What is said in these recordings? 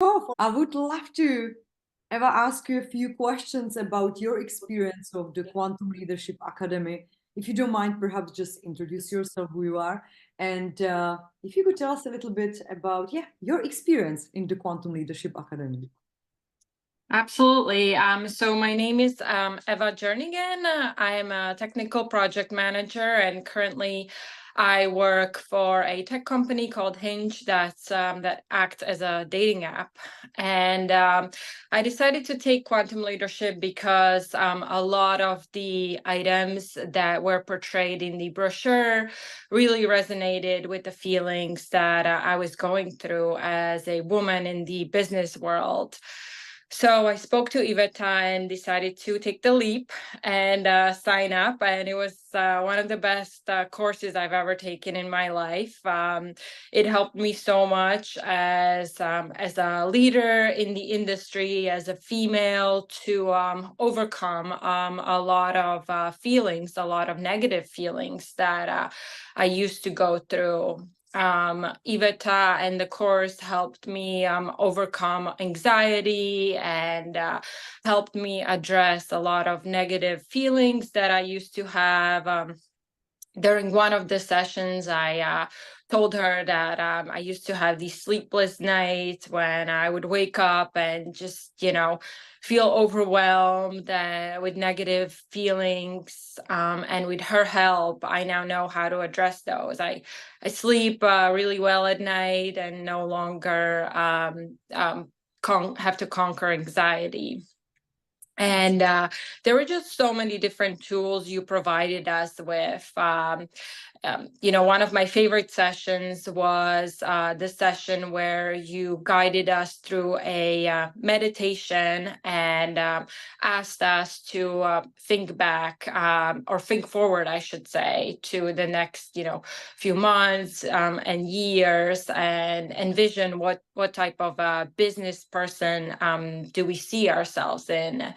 off, I would love to ever ask you a few questions about your experience of the Quantum Leadership Academy. If you don't mind, perhaps just introduce yourself, who you are, and if you could tell us a little bit about, your experience in the Quantum Leadership Academy. Absolutely. So my name is Eva Jernigan. I am a technical project manager, and currently I work for a tech company called Hinge that acts as a dating app. And I decided to take quantum leadership because a lot of the items that were portrayed in the brochure really resonated with the feelings that I was going through as a woman in the business world. So I spoke to Iveta and decided to take the leap and sign up. And it was one of the best courses I've ever taken in my life. It helped me so much as a leader in the industry, as a female, to overcome a lot of feelings, a lot of negative feelings that I used to go through. Iveta and the course helped me overcome anxiety and helped me address a lot of negative feelings that I used to have. During one of the sessions, I told her that I used to have these sleepless nights when I would wake up and just, feel overwhelmed with negative feelings. And with her help, I now know how to address those. I sleep really well at night and no longer have to conquer anxiety. And there were just so many different tools you provided us with. One of my favorite sessions was the session where you guided us through a meditation and asked us to think back or think forward, I should say, to the next, few months and years, and envision what type of business person do we see ourselves in.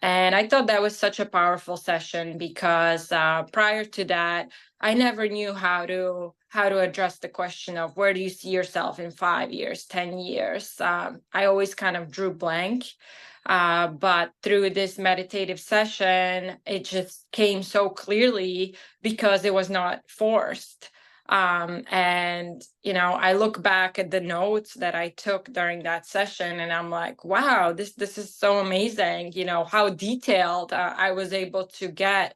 And I thought that was such a powerful session because prior to that, I never knew how to address the question of where do you see yourself in 5 years, 10 years. I always kind of drew blank. But through this meditative session, it just came so clearly because it was not forced. And I look back at the notes that I took during that session and I'm like, wow, this is so amazing, how detailed I was able to get,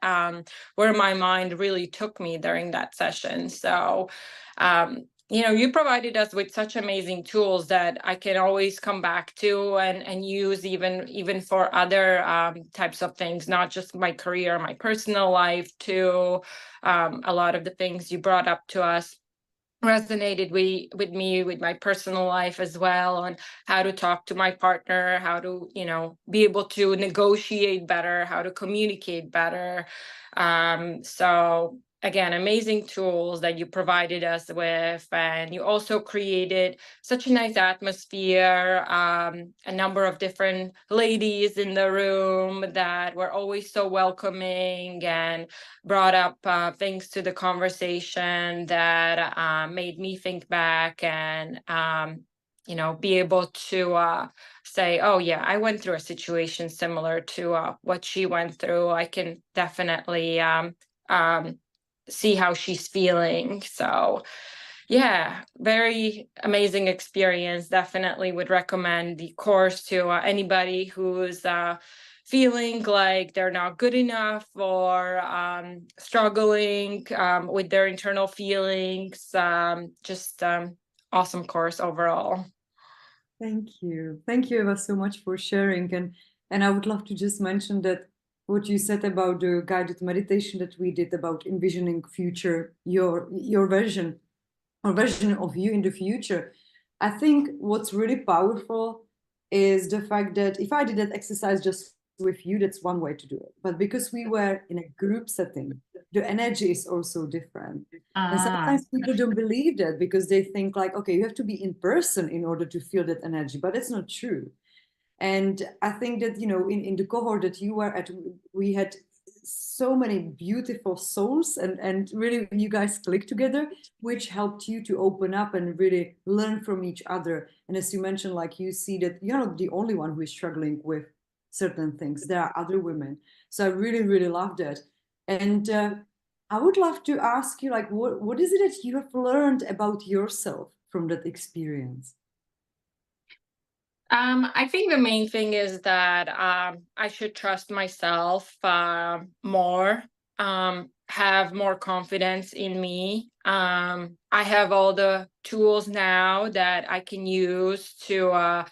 where my mind really took me during that session. So you provided us with such amazing tools that I can always come back to and use even for other types of things, not just my career, my personal life too. A lot of the things you brought up to us resonated with me, with my personal life as well, on how to talk to my partner, how to be able to negotiate better, how to communicate better. So again, amazing tools that you provided us with, and you also created such a nice atmosphere. A number of different ladies in the room that were always so welcoming and brought up things to the conversation that made me think back and be able to say, oh yeah, I went through a situation similar to what she went through. I can definitely see how she's feeling. So yeah, very amazing experience. Definitely would recommend the course to anybody who's feeling like they're not good enough or struggling with their internal feelings. Just awesome course overall. Thank you. Thank you, Eva, so much for sharing. And I would love to just mention that what you said about the guided meditation that we did about envisioning future, your version or version of you in the future. I think what's really powerful is the fact that if I did that exercise just with you, that's one way to do it. But because we were in a group setting, the energy is also different. And Ah, sometimes people don't believe that because they think like, okay, you have to be in person in order to feel that energy, but it's not true. And I think that, in the cohort that you were at, we had so many beautiful souls, and really you guys click together, which helped you to open up and really learn from each other. And as you mentioned, like you see that you're not the only one who is struggling with certain things. There are other women. So I really, really love that. And I would love to ask you, like, what is it that you have learned about yourself from that experience? I think the main thing is that I should trust myself more, have more confidence in me. I have all the tools now that I can use to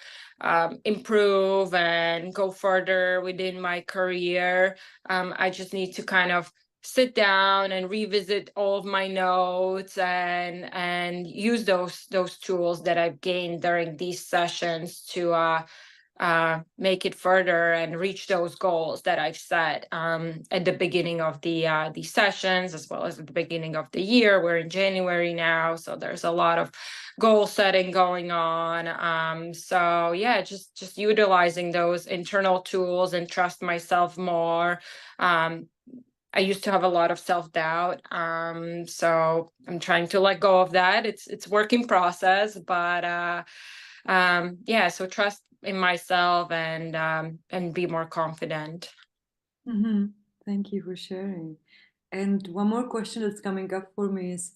improve and go further within my career. I just need to kind of sit down and revisit all of my notes and use those tools that I've gained during these sessions to make it further and reach those goals that I've set at the beginning of these sessions, as well as at the beginning of the year. We're in January now, so there's a lot of goal setting going on. So yeah, just utilizing those internal tools and trust myself more. I used to have a lot of self-doubt. So I'm trying to let go of that. It's work in process, but yeah, so trust in myself and be more confident. Mm-hmm. Thank you for sharing. And one more question that's coming up for me is,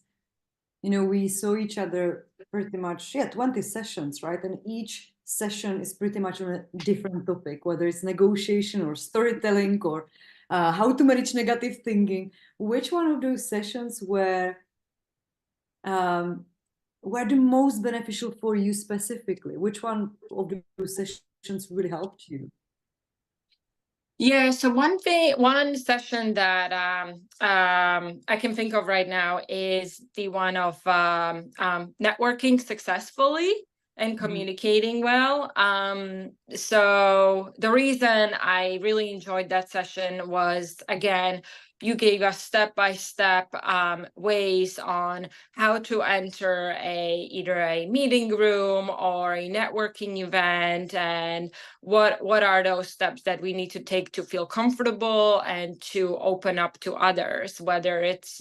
we saw each other pretty much, 20 sessions, right? And each session is pretty much on a different topic, whether it's negotiation or storytelling or how to manage negative thinking. Which one of those sessions were the most beneficial for you specifically? Which one of those sessions really helped you? Yeah, so one session that I can think of right now is the one of networking successfully and communicating well. So the reason I really enjoyed that session was, again, you gave us step-by-step ways on how to enter either a meeting room or a networking event, and what are those steps that we need to take to feel comfortable and to open up to others, whether it's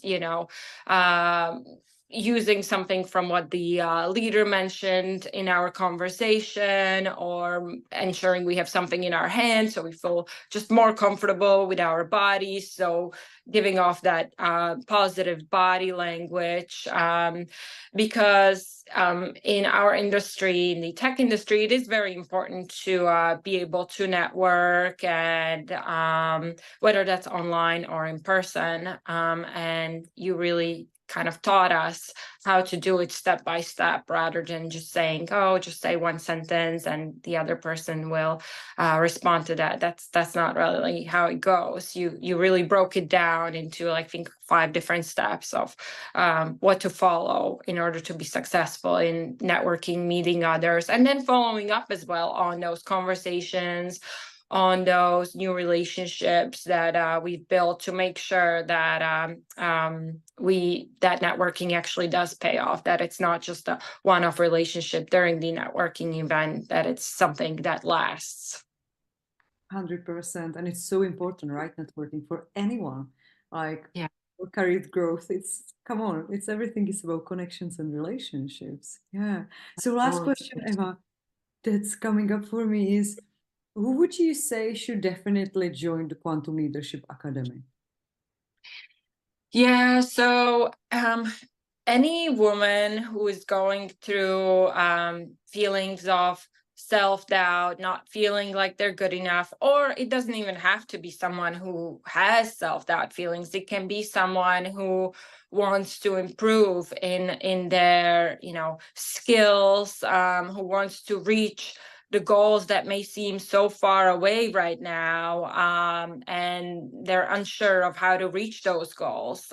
using something from what the leader mentioned in our conversation, or ensuring we have something in our hands so we feel just more comfortable with our bodies. So giving off that positive body language, because in our industry, in the tech industry, it is very important to be able to network, and whether that's online or in person. And you really kind of taught us how to do it step by step, rather than just saying, oh, just say one sentence and the other person will respond to that. That's not really how it goes. You really broke it down into, I think, 5 different steps of what to follow in order to be successful in networking, meeting others, and then following up as well on those conversations, on those new relationships that we've built, to make sure that that networking actually does pay off, that it's not just a one-off relationship during the networking event, that it's something that lasts. 100%. And it's so important, right? Networking for anyone. Like, Yeah. for career growth, come on, everything is about connections and relationships. Yeah. So last question, Eva, that's coming up for me is, who would you say should definitely join the Quantum Leadership Academy? Yeah, so any woman who is going through feelings of self-doubt, not feeling like they're good enough, or it doesn't even have to be someone who has self-doubt feelings. It can be someone who wants to improve in their skills, who wants to reach the goals that may seem so far away right now, and they're unsure of how to reach those goals.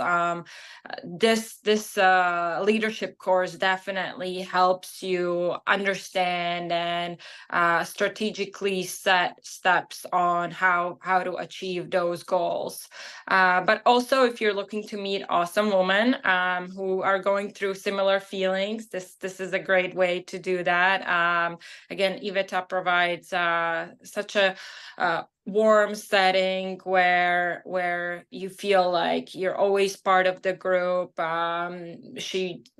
This leadership course definitely helps you understand and strategically set steps on how to achieve those goals. But also, if you're looking to meet awesome women who are going through similar feelings, this is a great way to do that. Again, Iveta provides such a warm setting where you feel like you're always part of the group.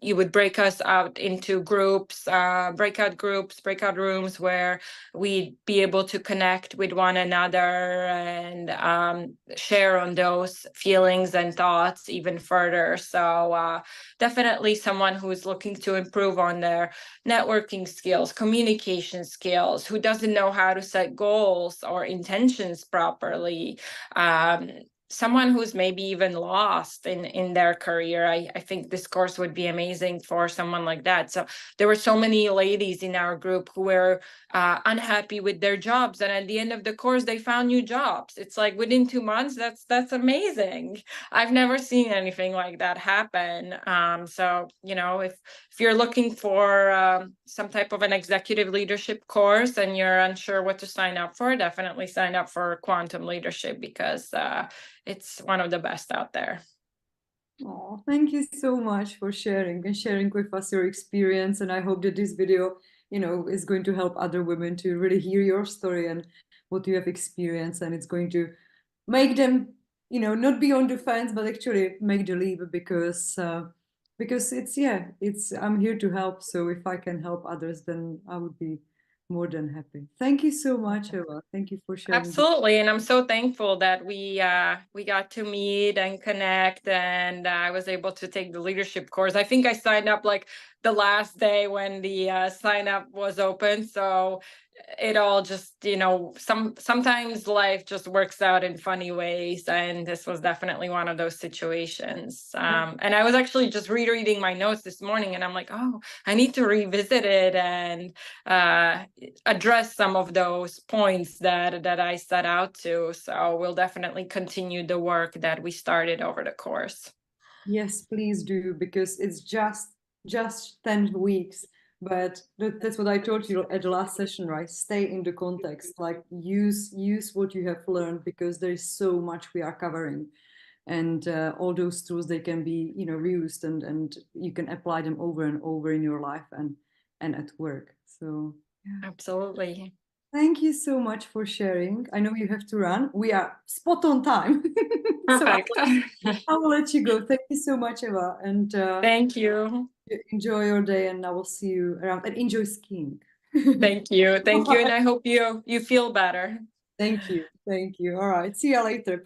You would break us out into groups, breakout rooms where we'd be able to connect with one another and share on those feelings and thoughts even further. So definitely someone who's looking to improve on their networking skills, communication skills, who doesn't know how to set goals or intentions properly, someone who's maybe even lost in their career. I think this course would be amazing for someone like that. So there were so many ladies in our group who were unhappy with their jobs, and at the end of the course they found new jobs. It's like within 2 months. That's amazing. I've never seen anything like that happen. So if you're looking for some type of an executive leadership course and you're unsure what to sign up for, definitely sign up for Quantum Leadership, because it's one of the best out there. Oh, thank you so much for sharing with us your experience. And I hope that this video, is going to help other women to really hear your story and what you have experienced. And it's going to make them, not be on the fence, but actually make the leap, because I'm here to help. So if I can help others, then I would be more than happy. Thank you so much, Eva. Thank you for sharing. Absolutely. And I'm so thankful that we got to meet and connect, and I was able to take the leadership course. I think I signed up like the last day when the sign up was open. So it all just, sometimes life just works out in funny ways. And this was definitely one of those situations. And I was actually just rereading my notes this morning, and I'm like, oh, I need to revisit it and address some of those points that I set out to. So we'll definitely continue the work that we started over the course. Yes, please do, because it's just 10 weeks. But that's what I told you at the last session, right? Stay in the context, like use what you have learned, because there is so much we are covering. And all those tools, they can be, reused, and you can apply them over and over in your life and at work. So yeah. Absolutely. Thank you so much for sharing. I know you have to run. We are spot on time. Perfect. So I will let you go. Thank you so much, Eva. And thank you. enjoy your day, and I will see you around. And enjoy skiing. Thank you. And I hope you feel better. Thank you. All right. See you later.